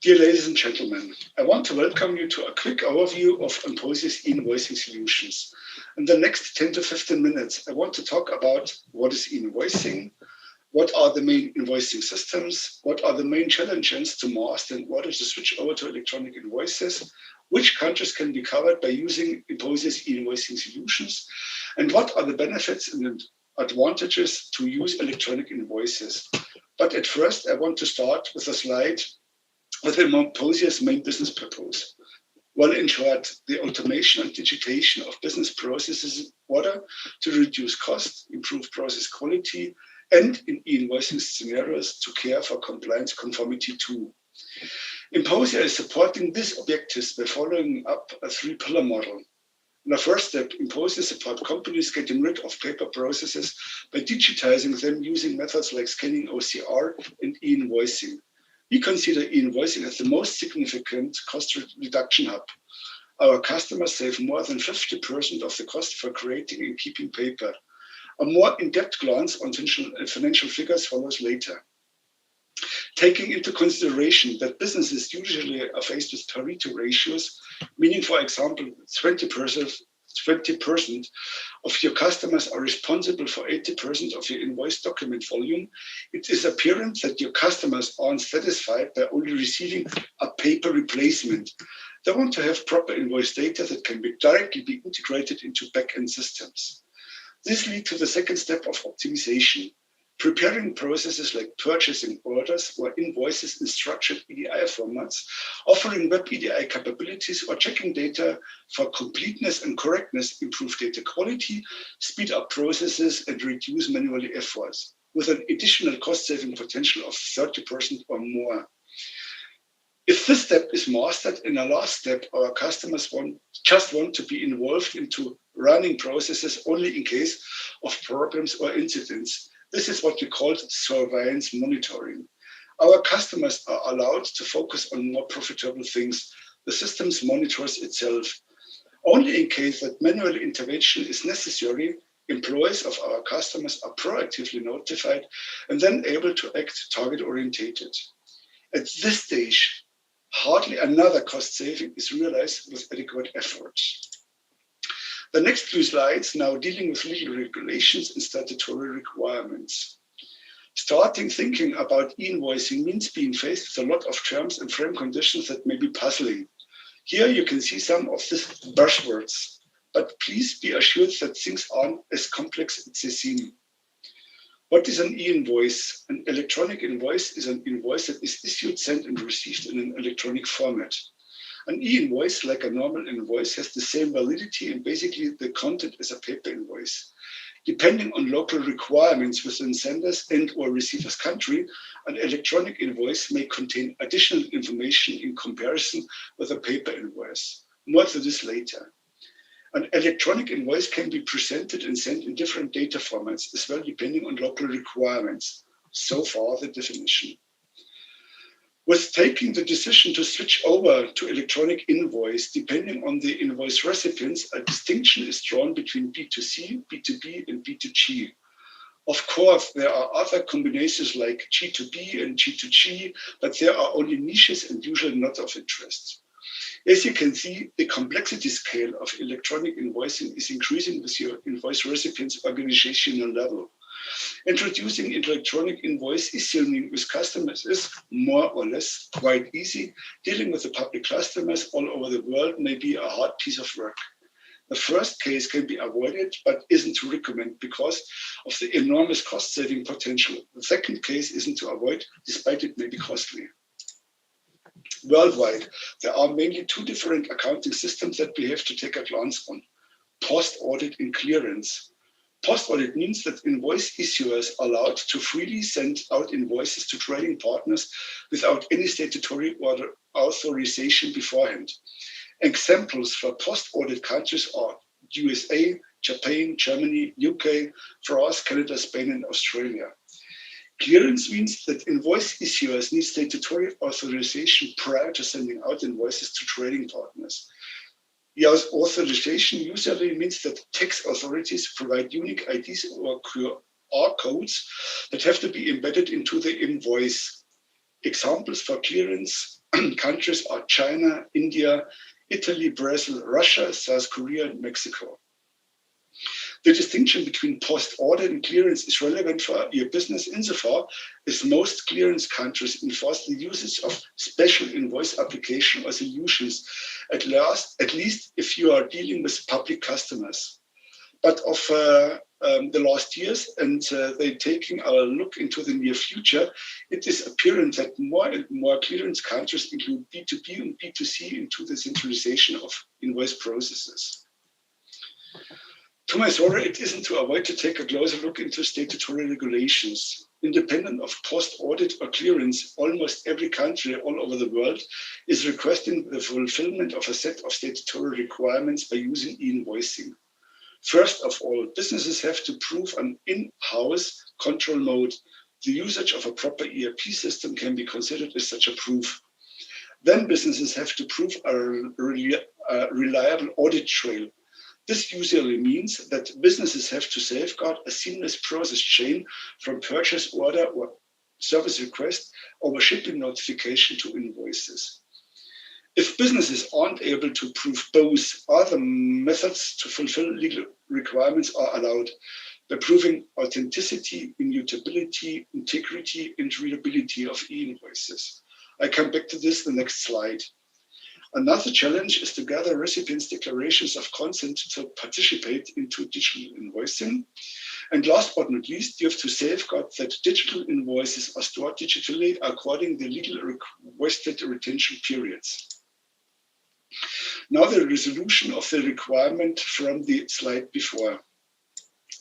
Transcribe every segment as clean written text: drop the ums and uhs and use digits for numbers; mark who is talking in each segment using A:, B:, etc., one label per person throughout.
A: Dear ladies and gentlemen, I want to welcome you to a quick overview of Imposia's e-invoicing solutions. In the next 10 to 15 minutes, I want to talk about what is e-invoicing, what are the main invoicing systems, what are the main challenges to master in order to switch over to electronic invoices, which countries can be covered by using Imposia's e-invoicing solutions, and what are the benefits and advantages to use electronic invoices. But at first, I want to start with a slide with Imposia's main business purpose. Well, in short, the automation and digitization of business processes in order to reduce costs, improve process quality, and in e-invoicing scenarios to care for compliance conformity too. Imposia is supporting these objectives by following up a three-pillar model. In the first step, Imposia support companies getting rid of paper processes by digitizing them using methods like scanning OCR and e-invoicing. We consider e-invoicing as the most significant cost reduction hub. Our customers save more than 50% of the cost for creating and keeping paper. A more in-depth glance on financial figures follows later. Taking into consideration that businesses usually are faced with Pareto ratios, meaning, for example, 20% of your customers are responsible for 80% of your invoice document volume, it is apparent that your customers aren't satisfied by only receiving a paper replacement. They want to have proper invoice data that can directly be integrated into back-end systems. This leads to the second step of optimization. Preparing processes like purchasing orders or invoices in structured EDI formats, offering web EDI capabilities or checking data for completeness and correctness, improve data quality, speed up processes and reduce manual efforts, with an additional cost-saving potential of 30% or more. If this step is mastered in a last step, our customers just want to be involved into running processes only in case of problems or incidents. This is what we call surveillance monitoring. Our customers are allowed to focus on more profitable things. The system monitors itself. Only in case that manual intervention is necessary, employees of our customers are proactively notified and then able to act target-orientated. At this stage, hardly another cost saving is realized with adequate effort. The next two slides now dealing with legal regulations and statutory requirements. Starting thinking about e-invoicing means being faced with a lot of terms and frame conditions that may be puzzling. Here you can see some of these buzzwords, but please be assured that things aren't as complex as they seem. What is an e-invoice? An electronic invoice is an invoice that is issued, sent, and received in an electronic format. An e-invoice, like a normal invoice, has the same validity and basically the content as a paper invoice. Depending on local requirements within senders and or receiver's country, an electronic invoice may contain additional information in comparison with a paper invoice. More to this later. An electronic invoice can be presented and sent in different data formats as well, depending on local requirements. So far, the definition. With taking the decision to switch over to electronic invoice, depending on the invoice recipients, a distinction is drawn between B2C, B2B, and B2G. Of course, there are other combinations like G2B and G2G, but there are only niches and usually not of interest. As you can see, the complexity scale of electronic invoicing is increasing with your invoice recipient's organizational level. Introducing electronic invoice issuing with customers is more or less quite easy. Dealing with the public customers all over the world may be a hard piece of work. The first case can be avoided, but isn't to recommend because of the enormous cost-saving potential. The second case isn't to avoid, despite it may be costly. Worldwide, there are mainly two different accounting systems that we have to take a glance on: post-audit and clearance. Post-audit means that invoice issuers are allowed to freely send out invoices to trading partners without any statutory or authorization beforehand. Examples for post-audit countries are USA, Japan, Germany, UK, France, Canada, Spain, and Australia. Clearance means that invoice issuers need statutory authorization prior to sending out invoices to trading partners. The authorization usually means that tax authorities provide unique IDs or QR codes that have to be embedded into the invoice. Examples for clearance countries are China, India, Italy, Brazil, Russia, South Korea, and Mexico. The distinction between post-audit and clearance is relevant for your business insofar as most clearance countries enforce the usage of special invoice application or solutions, at least if you are dealing with public customers. But of the last years, and they're taking a look into the near future, it is apparent that more and more clearance countries include B2B and B2C into the centralization of invoice processes. To my sorrow, it isn't to avoid to take a closer look into statutory regulations. Independent of post-audit or clearance, almost every country all over the world is requesting the fulfillment of a set of statutory requirements by using e-invoicing. First of all, businesses have to prove an in-house control mode. The usage of a proper ERP system can be considered as such a proof. Then businesses have to prove a reliable audit trail. This usually means that businesses have to safeguard a seamless process chain from purchase order or service request over shipping notification to invoices. If businesses aren't able to prove both, other methods to fulfill legal requirements are allowed by proving authenticity, immutability, integrity, and readability of e-invoices. I come back to this in the next slide. Another challenge is to gather recipients' declarations of consent to participate into digital invoicing. And last but not least, you have to safeguard that digital invoices are stored digitally according to the legally requested retention periods. Now the resolution of the requirement from the slide before.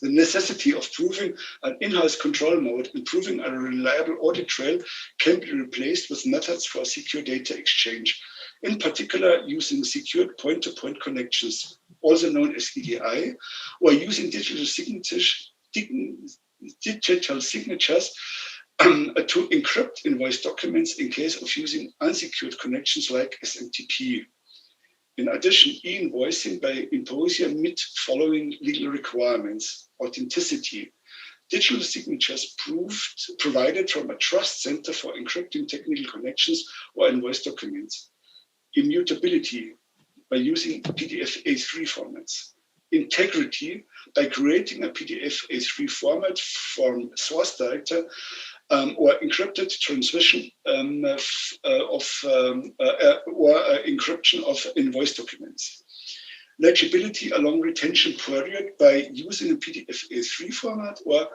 A: The necessity of proving an in-house control mode and proving a reliable audit trail can be replaced with methods for secure data exchange, in particular using secured point-to-point connections, also known as EDI, or using digital signatures to encrypt invoice documents in case of using unsecured connections like SMTP. In addition, e-invoicing by Imposia meet following legal requirements: authenticity, digital signatures provided from a trust center for encrypting technical connections or invoice documents; immutability by using PDF A3 formats; integrity by creating a PDF A3 format from source data or encrypted transmission or encryption of invoice documents; legibility along retention period by using a PDF A3 format or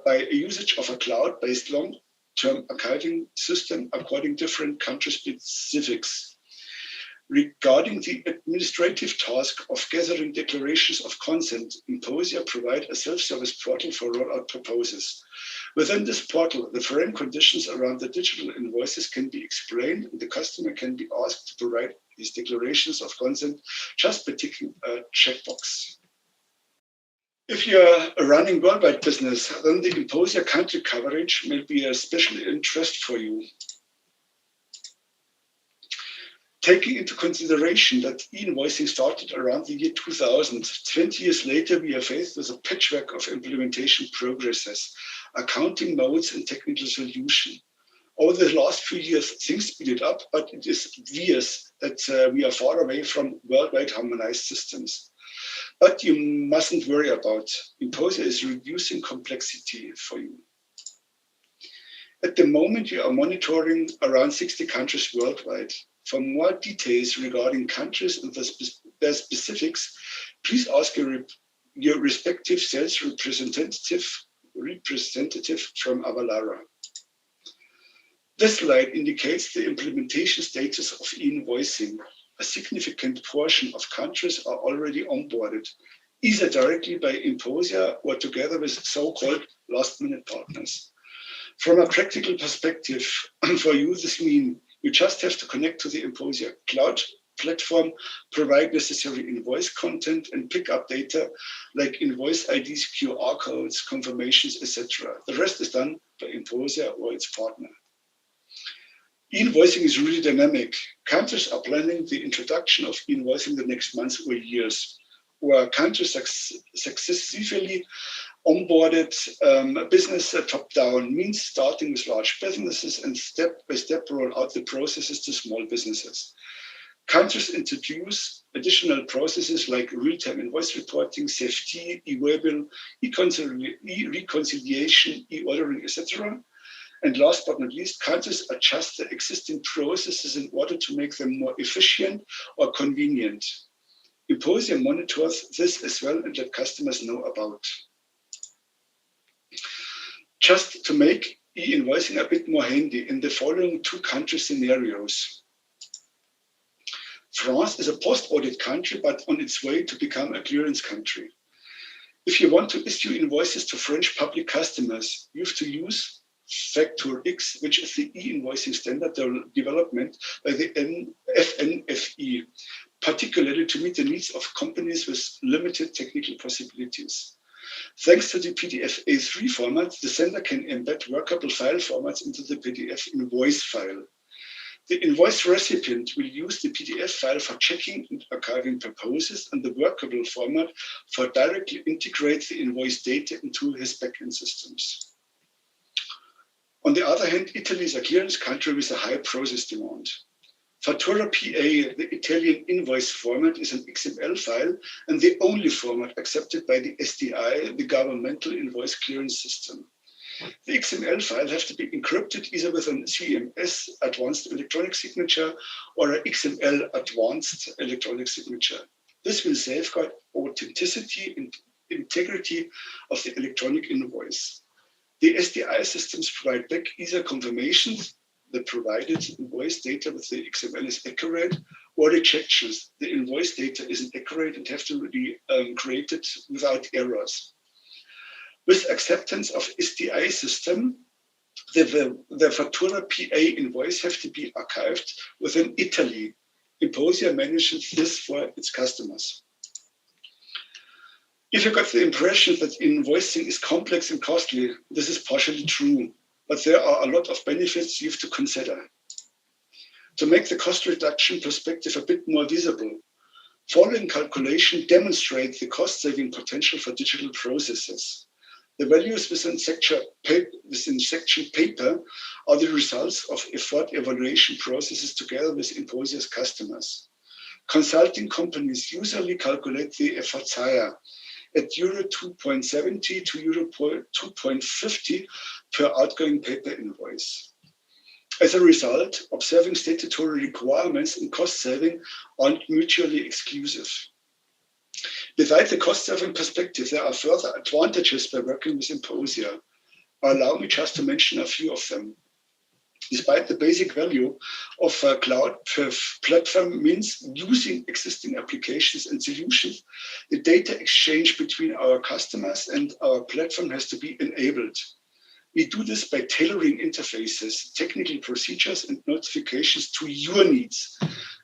A: by a usage of a cloud-based long-term archiving system according to different country specifics. Regarding the administrative task of gathering declarations of consent, Imposia provide a self-service portal for rollout purposes. Within this portal, the frame conditions around the digital invoices can be explained, and the customer can be asked to provide his declarations of consent just by ticking a checkbox. If you're a running worldwide business, then the Imposia country coverage may be a special interest for you. Taking into consideration that e-invoicing started around the year 2000, 20 years later, we are faced with a patchwork of implementation progresses, accounting modes, and technical solution. Over the last few years, things speeded up, but it is obvious that we are far away from worldwide harmonized systems. But you mustn't worry about. Imposia is reducing complexity for you. At the moment, you are monitoring around 60 countries worldwide. For more details regarding countries and their specifics, please ask your respective sales representative from Avalara. This slide indicates the implementation status of e-invoicing. A significant portion of countries are already onboarded, either directly by Imposia or together with so-called last-minute partners. From a practical perspective, for you, this means you just have to connect to the Imposia cloud platform, provide necessary invoice content, and pick up data like invoice IDs, QR codes, confirmations, etc. The rest is done by Imposia or its partner. E-invoicing is really dynamic. Countries are planning the introduction of e-invoicing the next months or years, or countries successively Onboarded business top-down means starting with large businesses and step-by-step roll out the processes to small businesses. Countries introduce additional processes like real-time invoice reporting, CFT, e-waybill, e-reconciliation, e-ordering, etc. And last but not least, countries adjust the existing processes in order to make them more efficient or convenient. Imposia monitors this as well and let customers know about. Just to make e-invoicing a bit more handy, in the following two country scenarios. France is a post-audit country, but on its way to become a clearance country. If you want to issue invoices to French public customers, you have to use Factor X, which is the e-invoicing standard development by the FNFE, particularly to meet the needs of companies with limited technical possibilities. Thanks to the PDF A3 format, the sender can embed workable file formats into the PDF invoice file. The invoice recipient will use the PDF file for checking and archiving purposes and the workable format for directly integrate the invoice data into his backend systems. On the other hand, Italy is a clearance country with a high process demand. Fattura PA, the Italian invoice format, is an XML file and the only format accepted by the SDI, the governmental invoice clearance system. The XML file has to be encrypted either with an CMS, Advanced Electronic Signature, or an XML Advanced Electronic Signature. This will safeguard authenticity and integrity of the electronic invoice. The SDI systems provide back either confirmations the provided invoice data with the XML is accurate, or rejections. The invoice data isn't accurate and have to be created without errors. With acceptance of SDI system, the Fattura PA invoice have to be archived within Italy. Imposia manages this for its customers. If you got the impression that invoicing is complex and costly, this is partially true, but there are a lot of benefits you have to consider. To make the cost reduction perspective a bit more visible, following calculation demonstrate the cost-saving potential for digital processes. The values within section paper are the results of effort evaluation processes together with Imposia's customers. Consulting companies usually calculate the effort higher at euro 2.70 to euro 2.50 per outgoing paper invoice. As a result, observing statutory requirements and cost saving aren't mutually exclusive. Besides the cost-saving perspective, there are further advantages by working with Imposia. Allow me just to mention a few of them. Despite the basic value of a cloud platform means using existing applications and solutions, the data exchange between our customers and our platform has to be enabled. We do this by tailoring interfaces, technical procedures, and notifications to your needs.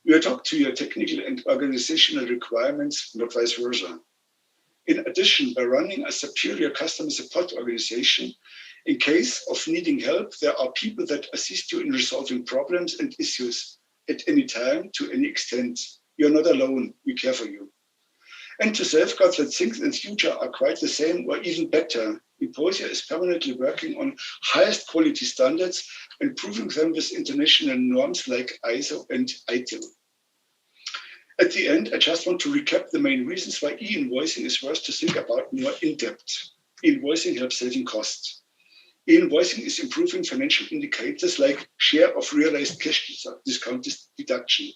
A: We adapt to your technical and organizational requirements, not vice versa. In addition, by running a superior customer support organization, in case of needing help, there are people that assist you in resolving problems and issues at any time, to any extent. You're not alone, we care for you. And to safeguard that things in future are quite the same or even better, Imposia is permanently working on highest quality standards and proving them with international norms like ISO and ITIL. At the end, I just want to recap the main reasons why e-invoicing is worth to think about more in depth. E-invoicing helps saving costs. E-invoicing is improving financial indicators like share of realized cash discount deduction.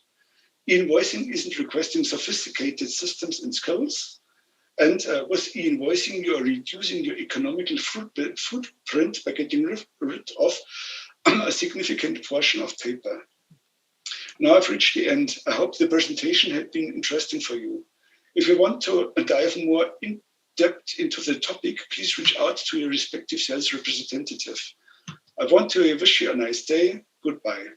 A: E-invoicing isn't requesting sophisticated systems and skills. And with e-invoicing, you are reducing your economical footprint by getting rid of a significant portion of paper. Now I've reached the end. I hope the presentation had been interesting for you. If you want to dive more in depth into the topic, please reach out to your respective sales representative. I want to wish you a nice day. Goodbye.